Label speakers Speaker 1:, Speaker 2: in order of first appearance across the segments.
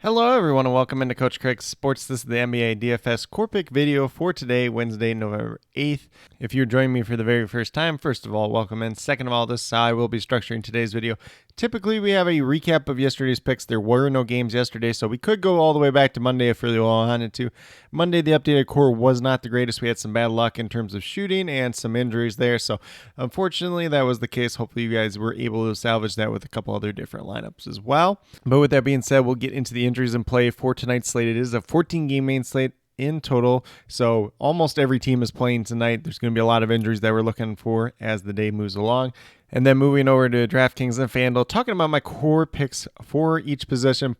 Speaker 1: Hello everyone and welcome into Coach Craig's Sports. This is the NBA DFS Core Pick video for today, Wednesday, November 8th. If you're joining me for the very first time, first of all, welcome in. Second of all, this is how I will be structuring today's video. Typically, we have a recap of yesterday's picks. There were no games yesterday, so we could go all the way back to Monday if really wanted to. Monday, the updated core was not the greatest. We had some bad luck in terms of shooting and some injuries there, so unfortunately, that was the case. Hopefully, you guys were able to salvage that with a couple other different lineups as well. But with that being said, we'll get into the injuries in play for tonight's slate. It is a 14-game main slate in total, so almost every team is playing tonight. There's going to be a lot of injuries that we're looking for as the day moves along. And then moving over to DraftKings and FanDuel, talking about my core picks for each position: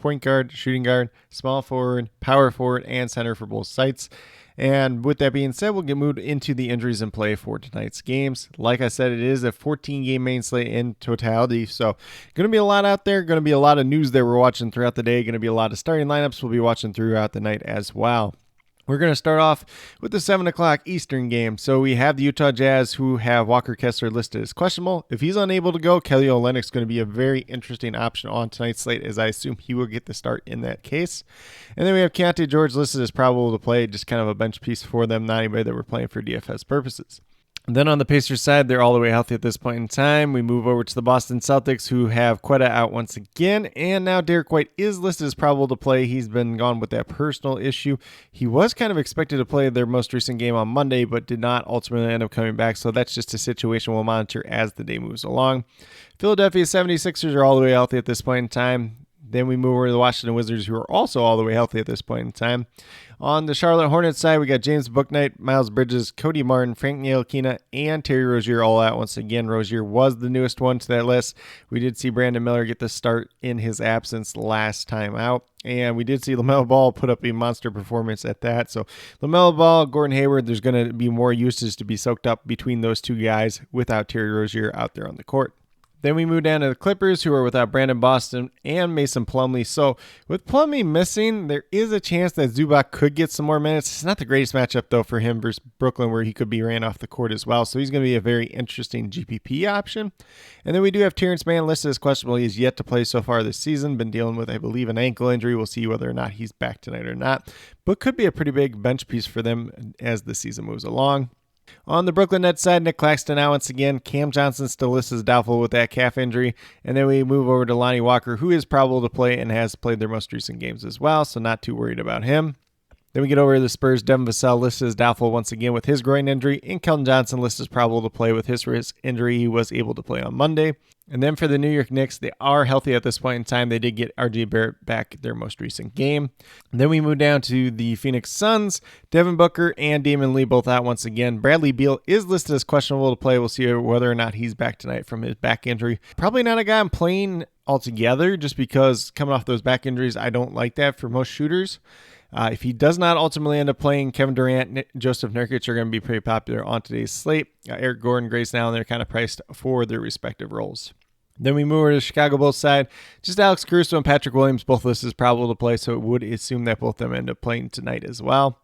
Speaker 1: point guard, shooting guard, small forward, power forward, and center for both sites. And with that being said, we'll get moved into the injuries in play for tonight's games. Like I said, it is a 14-game main slate in totality, so going to be a lot out there. Going to be a lot of news that we're watching throughout the day. Going to be a lot of starting lineups we'll be watching throughout the night as well. We're going to start off with the 7 o'clock Eastern game. So we have the Utah Jazz, who have Walker Kessler listed as questionable. If he's unable to go, Kelly Olynyk's going to be a very interesting option on tonight's slate, as I assume he will get the start in that case. And then we have Keontae George listed as probable to play, just kind of a bench piece for them, not anybody that we're playing for DFS purposes. And then on the Pacers side, they're all the way healthy at this point in time. We move over to the Boston Celtics, who have Quetta out once again. And now Derek White is listed as probable to play. He's been gone with that personal issue. He was kind of expected to play their most recent game on Monday, but did not ultimately end up coming back. So that's just a situation we'll monitor as the day moves along. Philadelphia 76ers are all the way healthy at this point in time. Then we move over to the Washington Wizards, who are also all the way healthy at this point in time. On the Charlotte Hornets side, we got James Bouknight, Miles Bridges, Cody Martin, Frank Ntilikina, and Terry Rozier all out once again. Rozier was the newest one to that list. We did see Brandon Miller get the start in his absence last time out. And we did see LaMelo Ball put up a monster performance at that. So LaMelo Ball, Gordon Hayward, there's going to be more usage to be soaked up between those two guys without Terry Rozier out there on the court. Then we move down to the Clippers, who are without Brandon Boston and Mason Plumlee. So with Plumlee missing, there is a chance that Zubac could get some more minutes. It's not the greatest matchup, though, for him versus Brooklyn, where he could be ran off the court as well. So he's going to be a very interesting GPP option. And then we do have Terrence Mann listed as questionable. He has yet to play so far this season. Been dealing with, I believe, an ankle injury. We'll see whether or not he's back tonight or not. But could be a pretty big bench piece for them as the season moves along. On the Brooklyn Nets side, Nick Claxton out once again. Cam Johnson still listed as doubtful with that calf injury. And then we move over to Lonnie Walker, who is probable to play and has played their most recent games as well, so not too worried about him. Then we get over to the Spurs. Devin Vassell listed as doubtful once again with his groin injury. And Keldon Johnson listed as probable to play with his wrist injury. He was able to play on Monday. And then for the New York Knicks, they are healthy at this point in time. They did get RJ Barrett back their most recent game. And then we move down to the Phoenix Suns. Devin Booker and Damian Lee both out once again. Bradley Beal is listed as questionable to play. We'll see whether or not he's back tonight from his back injury. Probably not a guy I'm playing altogether, just because coming off those back injuries, I don't like that for most shooters. If he does not ultimately end up playing, Kevin Durant, Joseph Nurkic are going to be pretty popular on today's slate. Eric Gordon, Grayson Allen, they're kind of priced for their respective roles. Then we move over to the Chicago Bulls side. Just Alex Caruso and Patrick Williams, both listed as probable to play, so it would assume that both of them end up playing tonight as well.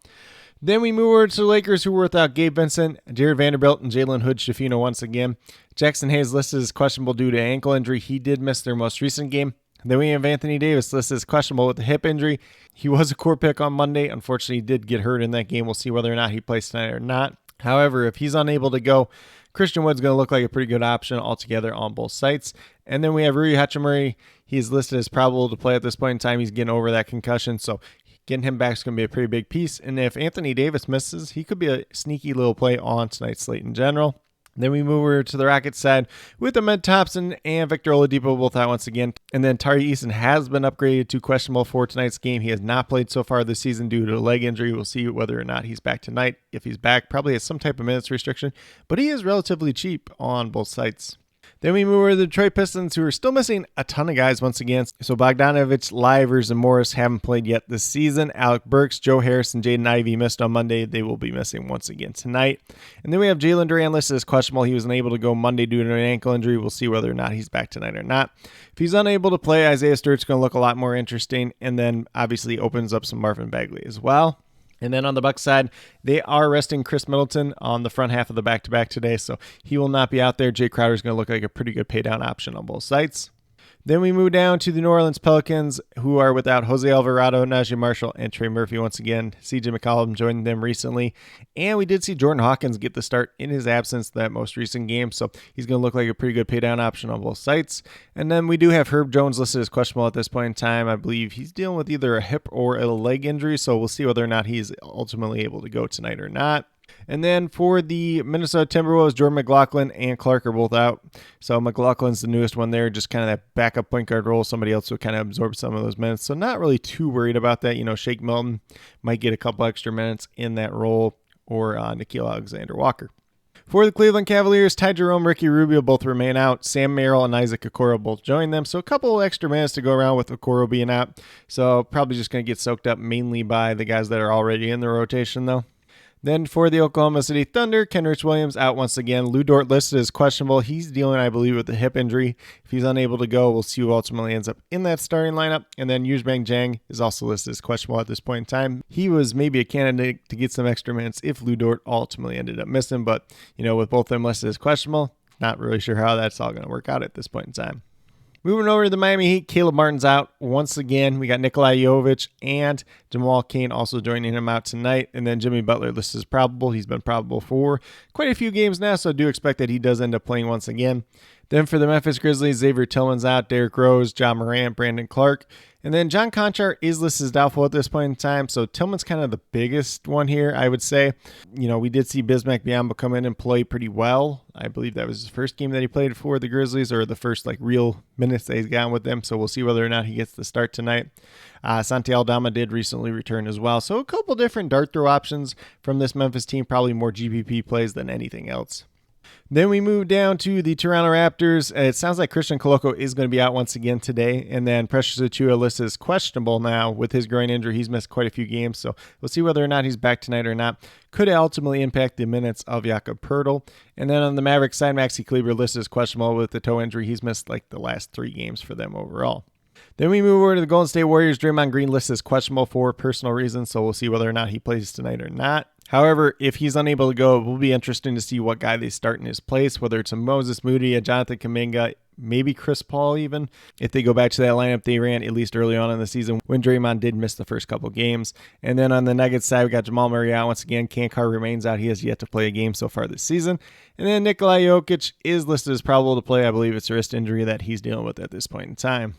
Speaker 1: Then we move over to the Lakers, who were without Gabe Vincent, Jared Vanderbilt, and Jalen Hood-Schifino once again. Jackson Hayes listed as questionable due to ankle injury. He did miss their most recent game. Then we have Anthony Davis listed as questionable with a hip injury. He was a core pick on Monday. Unfortunately, he did get hurt in that game. We'll see whether or not he plays tonight or not. However, if he's unable to go, Christian Wood's going to look like a pretty good option altogether on both sites. And then we have Rui Hachimura. He's listed as probable to play at this point in time. He's getting over that concussion, so getting him back is going to be a pretty big piece. And if Anthony Davis misses, he could be a sneaky little play on tonight's slate in general. Then we move over to the Rockets side with Ahmed Thompson and Victor Oladipo both out once again. And then Tari Eason has been upgraded to questionable for tonight's game. He has not played so far this season due to a leg injury. We'll see whether or not he's back tonight. If he's back, probably has some type of minutes restriction, but he is relatively cheap on both sites. Then we move over to the Detroit Pistons, who are still missing a ton of guys once again. So Bogdanovich, Livers, and Morris haven't played yet this season. Alec Burks, Joe Harris, and Jaden Ivey missed on Monday. They will be missing once again tonight. And then we have Jalen Duran listed as questionable. He was unable to go Monday due to an ankle injury. We'll see whether or not he's back tonight or not. If he's unable to play, Isaiah Stewart's going to look a lot more interesting, and then obviously opens up some Marvin Bagley as well. And then on the Bucks side, they are resting Chris Middleton on the front half of the back-to-back today, so he will not be out there. Jay Crowder is going to look like a pretty good paydown option on both sites. Then we move down to the New Orleans Pelicans, who are without Jose Alvarado, Najee Marshall, and Trey Murphy once again. CJ McCollum joined them recently. And we did see Jordan Hawkins get the start in his absence that most recent game, so he's going to look like a pretty good paydown option on both sites. And then we do have Herb Jones listed as questionable at this point in time. I believe he's dealing with either a hip or a leg injury, so we'll see whether or not he's ultimately able to go tonight or not. And then for the Minnesota Timberwolves, Jordan McLaughlin and Clark are both out. So McLaughlin's the newest one there, just kind of that backup point guard role. Somebody else will kind of absorb some of those minutes. So not really too worried about that. Shake Milton might get a couple extra minutes in that role, or Nickeil Alexander-Walker. For the Cleveland Cavaliers, Ty Jerome, Ricky Rubio both remain out. Sam Merrill and Isaac Okoro both join them. So a couple extra minutes to go around with Okoro being out. So probably just going to get soaked up mainly by the guys that are already in the rotation though. Then for the Oklahoma City Thunder, Kenrich Williams out once again. Lou Dort listed as questionable. He's dealing, I believe, with a hip injury. If he's unable to go, we'll see who ultimately ends up in that starting lineup. And then Yuzbang Jang is also listed as questionable at this point in time. He was maybe a candidate to get some extra minutes if Lou Dort ultimately ended up missing. But, with both of them listed as questionable, not really sure how that's all going to work out at this point in time. Moving over to the Miami Heat, Caleb Martin's out once again. We got Nikolai Jovic and Jamal Cain also joining him out tonight. And then Jimmy Butler listed as probable. He's been probable for quite a few games now, so I do expect that he does end up playing once again. Then for the Memphis Grizzlies, Xavier Tillman's out, Derrick Rose, John Morant, Brandon Clark. And then John Conchar is listed as doubtful at this point in time, so Tillman's kind of the biggest one here, I would say. We did see Bismack Biyombo come in and play pretty well. I believe that was his first game that he played for the Grizzlies, or the first real minutes that he's gotten with them, so we'll see whether or not he gets the start tonight. Santi Aldama did recently return as well, so a couple different dart throw options from this Memphis team, probably more GPP plays than anything else. Then we move down to the Toronto Raptors. It sounds like Christian Koloko is going to be out once again today. And then Precious Achiuwa listed as questionable now with his groin injury. He's missed quite a few games, so we'll see whether or not he's back tonight or not. Could ultimately impact the minutes of Jakob Poeltl. And then on the Mavericks side, Maxi Kleber listed as questionable with the toe injury. He's missed the last 3 games for them overall. Then we move over to the Golden State Warriors. Draymond Green listed as questionable for personal reasons, so we'll see whether or not he plays tonight or not. However, if he's unable to go, it will be interesting to see what guy they start in his place, whether it's a Moses Moody, a Jonathan Kuminga, maybe Chris Paul even, if they go back to that lineup they ran at least early on in the season when Draymond did miss the first couple games. And then on the Nuggets side, we got Jamal Murray out once again. Kankar remains out. He has yet to play a game so far this season. And then Nikola Jokic is listed as probable to play. I believe it's a wrist injury that he's dealing with at this point in time.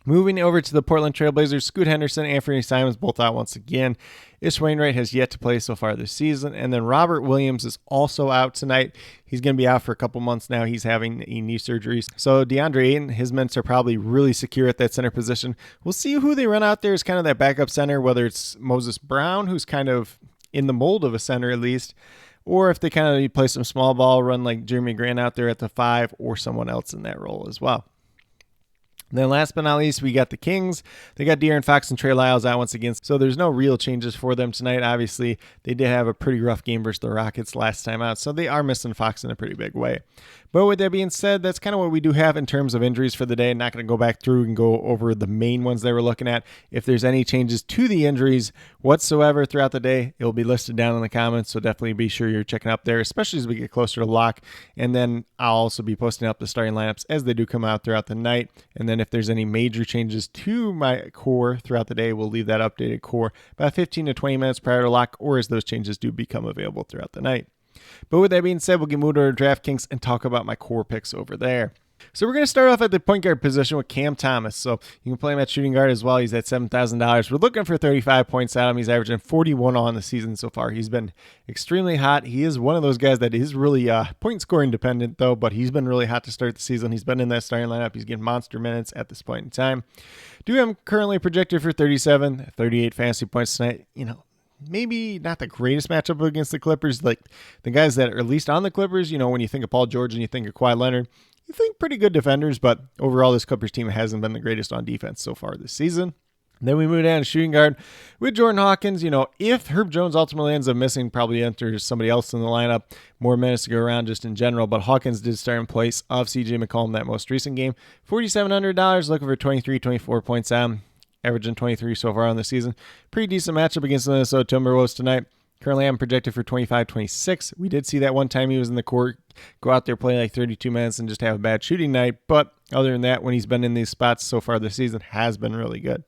Speaker 1: Moving over to the Portland Trailblazers, Scoot Henderson, Anthony Simons both out once again. Ish Wainwright has yet to play so far this season. And then Robert Williams is also out tonight. He's going to be out for a couple months now. He's having knee surgeries. So DeAndre Ayton, his minutes are probably really secure at that center position. We'll see who they run out there as kind of that backup center, whether it's Moses Brown, who's kind of in the mold of a center at least, or if they kind of play some small ball, run like Jeremy Grant out there at the 5, or someone else in that role as well. Then last but not least, we got the Kings. They got De'Aaron Fox and Trey Lyles out once again, so there's no real changes for them tonight. Obviously, they did have a pretty rough game versus the Rockets last time out, so they are missing Fox in a pretty big way. But with that being said, that's kind of what we do have in terms of injuries for the day. Not going to go back through and go over the main ones that we're looking at. If there's any changes to the injuries whatsoever throughout the day, it will be listed down in the comments, so definitely be sure you're checking up there, especially as we get closer to lock. And then I'll also be posting up the starting lineups as they do come out throughout the night. And then if there's any major changes to my core throughout the day, we'll leave that updated core about 15 to 20 minutes prior to lock, or as those changes do become available throughout the night. But with that being said, we'll get moved over to DraftKings and talk about my core picks over there. So we're going to start off at the point guard position with Cam Thomas. So you can play him at shooting guard as well. He's at $7,000. We're looking for 35 points out of him. He's averaging 41 on the season so far. He's been extremely hot. He is one of those guys that is really point scoring dependent though, but he's been really hot to start the season. He's been in that starting lineup. He's getting monster minutes at this point in time. Do have him currently projected for 37, 38 fantasy points tonight. Maybe not the greatest matchup against the Clippers. Like the guys that are at least on the Clippers, when you think of Paul George and you think of Kawhi Leonard, you think pretty good defenders, but overall this Clippers team hasn't been the greatest on defense so far this season. Then we move down to shooting guard with Jordan Hawkins. If Herb Jones ultimately ends up missing, probably enters somebody else in the lineup, more minutes to go around just in general. But Hawkins did start in place of CJ McCollum that most recent game. $4,700, looking for 23, 24 points out. Averaging 23 so far on the season. Pretty decent matchup against the Minnesota Timberwolves tonight. Currently, I'm projected for 25, 26. We did see that one time he was in the court, go out there, play like 32 minutes, and just have a bad shooting night. But other than that, when he's been in these spots so far this season, has been really good.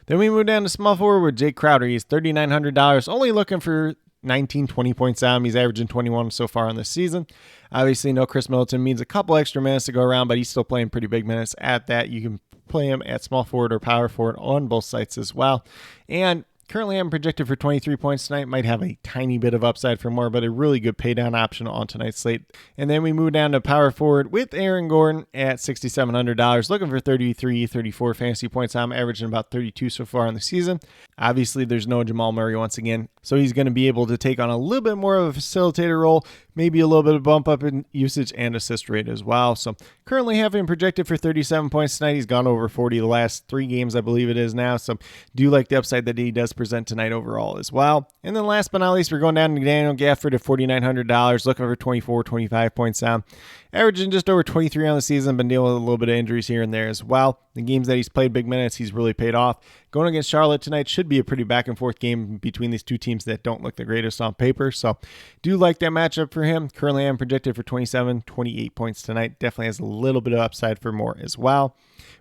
Speaker 1: Then we move down to small forward with Jake Crowder. He's $3,900, only looking for 19, 20 points out. He's averaging 21 so far on this season. Obviously, no Chris Middleton means a couple extra minutes to go around, but he's still playing pretty big minutes at that. You can play him at small forward or power forward on both sites as well. And currently, I'm projected for 23 points tonight. Might have a tiny bit of upside for more, but a really good pay down option on tonight's slate. And then we move down to power forward with Aaron Gordon at $6,700, looking for 33, 34 fantasy points. I'm averaging about 32 so far in the season. Obviously, there's no Jamal Murray once again, so he's going to be able to take on a little bit more of a facilitator role, maybe a little bit of bump up in usage and assist rate as well. So currently have him projected for 37 points tonight. He's gone over 40 the last 3 games, I believe it is now. So do like the upside that he does present tonight overall as well. And then last but not least, we're going down to Daniel Gafford at $4,900, looking for 24, 25 points down. Averaging just over 23 on the season, been dealing with a little bit of injuries here and there as well. The games that he's played big minutes, he's really paid off. Going against Charlotte tonight should be a pretty back and forth game between these two teams that don't look the greatest on paper. So do like that matchup for him. Currently I'm projected for 27, 28 points tonight. Definitely has a little bit of upside for more as well.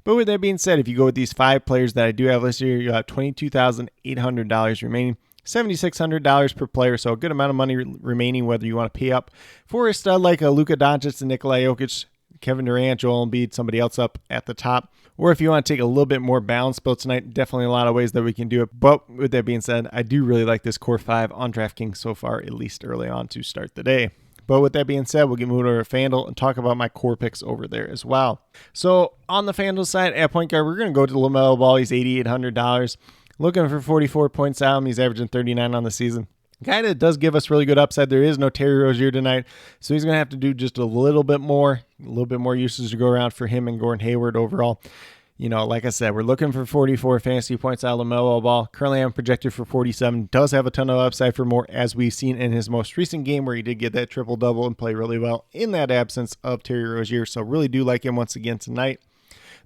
Speaker 1: But with that being said, if you go with these 5 players that I do have listed here, you have $22,800 remaining. $7,600 per player, so a good amount of money remaining whether you want to pay up for a stud like a Luka Doncic and Nikola Jokic, Kevin Durant, Joel Embiid, somebody else up at the top. Or if you want to take a little bit more balanced build tonight, definitely a lot of ways that we can do it. But with that being said, I do really like this core 5 on DraftKings so far, at least early on to start the day. But with that being said, we'll get moved over to FanDuel and talk about my core picks over there as well. So on the FanDuel side, at point guard, we're going to go to LaMelo Ball. He's $8,800. Looking for 44 points out. He's averaging 39 on the season. Guy that does give us really good upside. There is no Terry Rozier tonight, so he's going to have to do just a little bit more usage to go around for him and Gordon Hayward overall. You know, like I said, we're looking for 44 fantasy points out of LaMelo Ball. Currently, I'm projected for 47. Does have a ton of upside for more, as we've seen in his most recent game where he did get that triple-double and play really well in that absence of Terry Rozier. So really do like him once again tonight.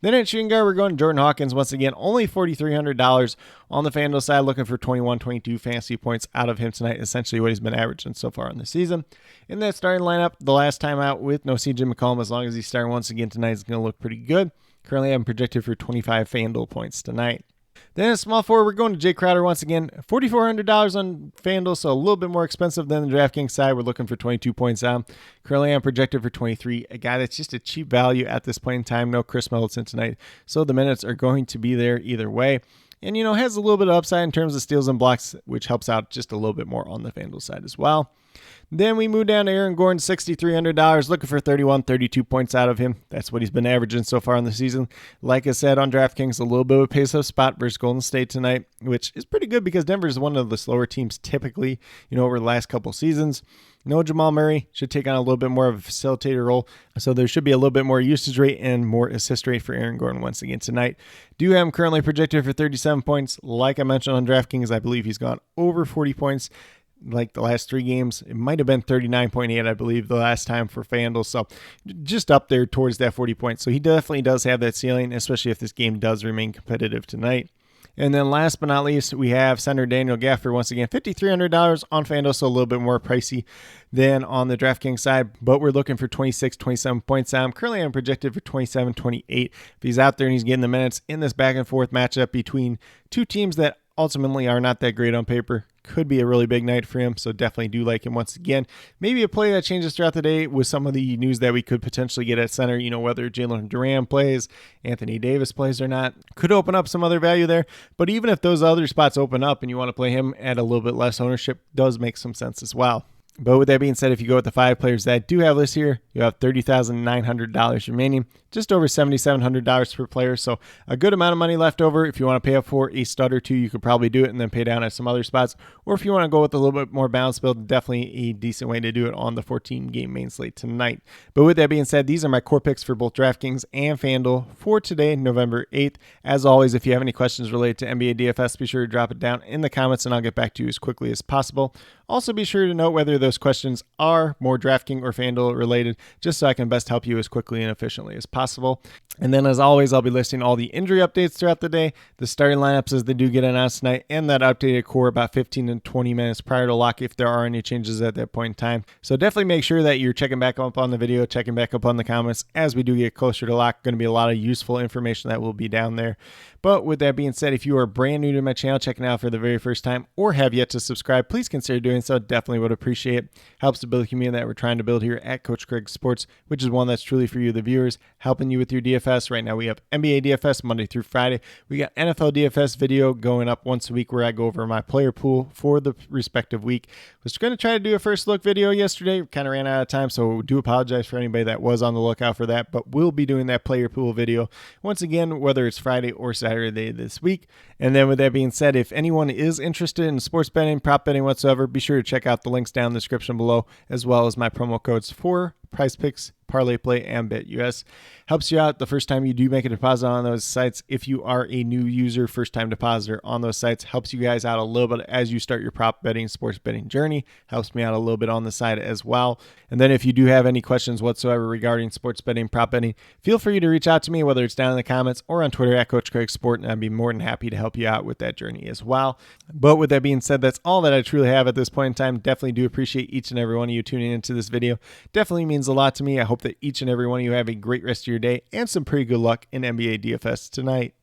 Speaker 1: Then at shooting guard, we're going to Jordan Hawkins once again. Only $4,300 on the FanDuel side, looking for 21, 22 fantasy points out of him tonight, essentially what he's been averaging so far in the season. In that starting lineup, the last time out with no CJ McCollum, as long as he's starting once again tonight, is going to look pretty good. Currently, I'm projected for 25 FanDuel points tonight. Then at small forward, we're going to Jake Crowder once again. $4,400 on FanDuel, so a little bit more expensive than the DraftKings side. We're looking for 22 points down. Currently, I'm projected for 23. A guy that's just a cheap value at this point in time. No Chris Middleton tonight, so the minutes are going to be there either way. And, you know, has a little bit of upside in terms of steals and blocks, which helps out just a little bit more on the FanDuel side as well. Then we move down to Aaron Gordon, $6,300, looking for 31, 32 points out of him. That's what he's been averaging so far in the season. Like I said, on DraftKings, a little bit of a pace-up spot versus Golden State tonight, which is pretty good because Denver is one of the slower teams typically, you know, over the last couple seasons. No Jamal Murray, should take on a little bit more of a facilitator role, so there should be a little bit more usage rate and more assist rate for Aaron Gordon once again tonight. Do have him currently projected for 37 points. Like I mentioned on DraftKings, I believe he's gone over 40 points like the last 3 games. It might have been 39.8, I believe, the last time for FanDuel. So just up there towards that 40 points. So he definitely does have that ceiling, especially if this game does remain competitive tonight. And then last but not least, we have center Daniel Gafford once again, $5,300 on FanDuel, so a little bit more pricey than on the DraftKings side, but we're looking for 26, 27 points down. Currently, I'm projected for 27, 28. If he's out there and he's getting the minutes in this back and forth matchup between two teams that ultimately are not that great on paper, could be a really big night for him, so definitely do like him once again. Maybe a play that changes throughout the day with some of the news that we could potentially get at center, you know, whether Jalen Durant plays, Anthony Davis plays or not, could open up some other value there. But even if those other spots open up and you want to play him at a little bit less ownership, does make some sense as well. But with that being said, if you go with the 5 players that I do have listed here, you have $30,900 remaining, just over $7,700 per player. So a good amount of money left over. If you want to pay up for a stud or two, you could probably do it and then pay down at some other spots. Or if you want to go with a little bit more balanced build, definitely a decent way to do it on the 14-game main slate tonight. But with that being said, these are my core picks for both DraftKings and FanDuel for today, November 8th. As always, if you have any questions related to NBA DFS, be sure to drop it down in the comments and I'll get back to you as quickly as possible. Also, be sure to note whether those questions are more DraftKings or FanDuel related, just so I can best help you as quickly and efficiently as possible. And then as always, I'll be listing all the injury updates throughout the day, the starting lineups as they do get announced tonight, and that updated core about 15 to 20 minutes prior to lock if there are any changes at that point in time. So definitely make sure that you're checking back up on the video, checking back up on the comments as we do get closer to lock. Going to be a lot of useful information that will be down there. But with that being said, if you are brand new to my channel, checking out for the very first time, or have yet to subscribe, please consider doing so. Definitely would appreciate it. Helps to build a community that we're trying to build here at Coach Craig Sports, which is one that's truly for you, the viewers, helping you with your DFS. Right now we have NBA DFS Monday through Friday. We got NFL DFS video going up once a week where I go over my player pool for the respective week. Was going to try to do a first look video yesterday, kind of ran out of time, so do apologize for anybody that was on the lookout for that, but we'll be doing that player pool video once again, whether it's Friday or Saturday this week. And then with that being said, if anyone is interested in sports betting, prop betting whatsoever, be sure to check out the links down in the description below, as well as my promo codes for Prize Picks, Parlay Play, and BetUS. Helps you out the first time you do make a deposit on those sites. If you are a new user, first time depositor on those sites, helps you guys out a little bit as you start your prop betting, sports betting journey. Helps me out a little bit on the side as well. And then if you do have any questions whatsoever regarding sports betting, prop betting, feel free to reach out to me, whether it's down in the comments or on Twitter at Coach Craig Sport, and I'd be more than happy to help you out with that journey as well. But with that being said, that's all that I truly have at this point in time. Definitely do appreciate each and every one of you tuning into this video. Definitely means a lot to me. I hope that each and every one of you have a great rest of your day and some pretty good luck in NBA DFS tonight.